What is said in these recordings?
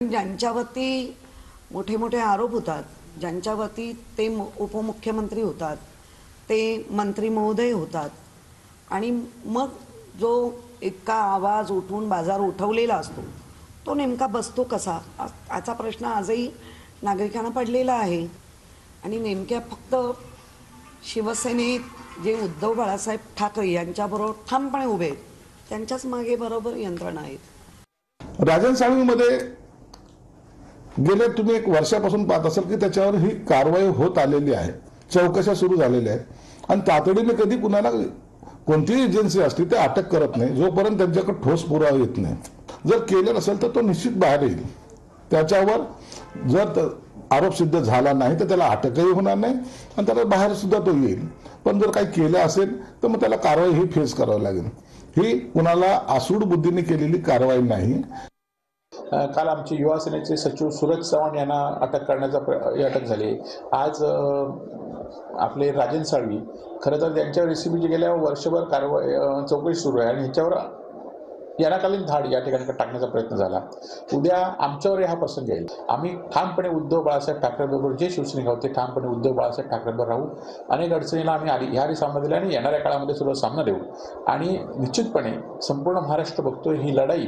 ज्यांच्यावरती मोठे मोठे आरोप होतात, ज्यांच्यावरती ते उपमुख्यमंत्री होतात, ते मंत्री महोदय होतात आणि मग जो इतका आवाज उठून बाजार उठवलेला असतो तो नेमका बसतो कसा, याचा प्रश्न आजही नागरिकांना पडलेला आहे. आणि नेमक्या फक्त शिवसेनेत जे उद्धव बाळासाहेब ठाकरे यांच्याबरोबर ठामपणे उभे आहेत त्यांच्याच मागे बरोबर यंत्रणा आहेत. राजन साळवीमध्ये गेले तुम्ही एक वर्षापासून पाहत असाल की त्याच्यावर ही कारवाई होत आलेली आहे, चौकशा सुरू झालेल्या आहेत आणि तातडीने कधी कुणाला कोणतीही एजन्सी असली ते अटक करत नाही जोपर्यंत त्यांच्याकडे ठोस पुरावा येत नाही. जर केलं नसेल तर तो निश्चित बाहेर येईल. त्याच्यावर जर आरोप सिद्ध झाला नाही तर त्याला अटकही होणार नाही आणि त्याला बाहेर सुद्धा तो येईल. पण जर काही केलं असेल तर मग त्याला कारवाई ही फेस करावी लागेल. ही कुणाला आसूड बुद्धीने केलेली कारवाई नाही. काल आमचे युवा सेनेचे सचिव सूरज चव्हाण यांना अटक अटक झाली. आज आपले राजन साळवी, खरं तर त्यांच्यावर एसीबीची गेल्या वर्षभर कारवाई चौकशी सुरू आहे आणि ह्याच्यावर यानाकालीन धाड या ठिकाणी टाकण्याचा प्रयत्न झाला. उद्या आमच्यावर हा प्रसंग येईल. आम्ही ठामपणे उद्धव बाळासाहेब ठाकरेंबरोबर जे शिवसैनिक आहोत ते ठामपणे उद्धव बाळासाहेब ठाकरेंबरोबर राहू. अनेक अडचणीला आम्ही ह्याही सामना दिला आणि येणाऱ्या काळामध्ये सुद्धा सामना देऊ. आणि निश्चितपणे संपूर्ण महाराष्ट्र बघतोय ही लढाई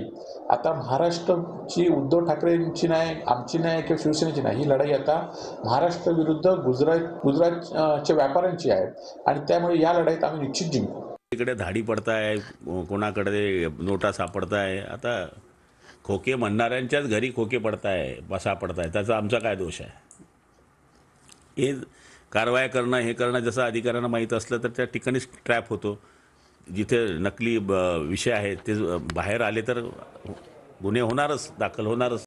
आता महाराष्ट्राची उद्धव ठाकरेंची नाही, आमची नाही किंवा शिवसेनेची नाही. ही लढाई आता महाराष्ट्र विरुद्ध गुजरातच्या व्यापाऱ्यांची आहे आणि त्यामुळे या लढाईत आम्ही निश्चित जिंकू. इकडे धाडी पडताय, कोणाकडे नोटा सापडताय. आता खोके म्हणणाऱ्यांच्याच घरी खोके पडताय, सापडताय, त्याचा आमचा काय दोष आहे? हे कारवाया करणं, हे करणं जसं अधिकाऱ्यांना माहीत असलं तर त्या ठिकाणीच ट्रॅप होतो. जिथे नकली विषय आहेत ते बाहेर आले तर गुन्हे होणारच, दाखल होणारच.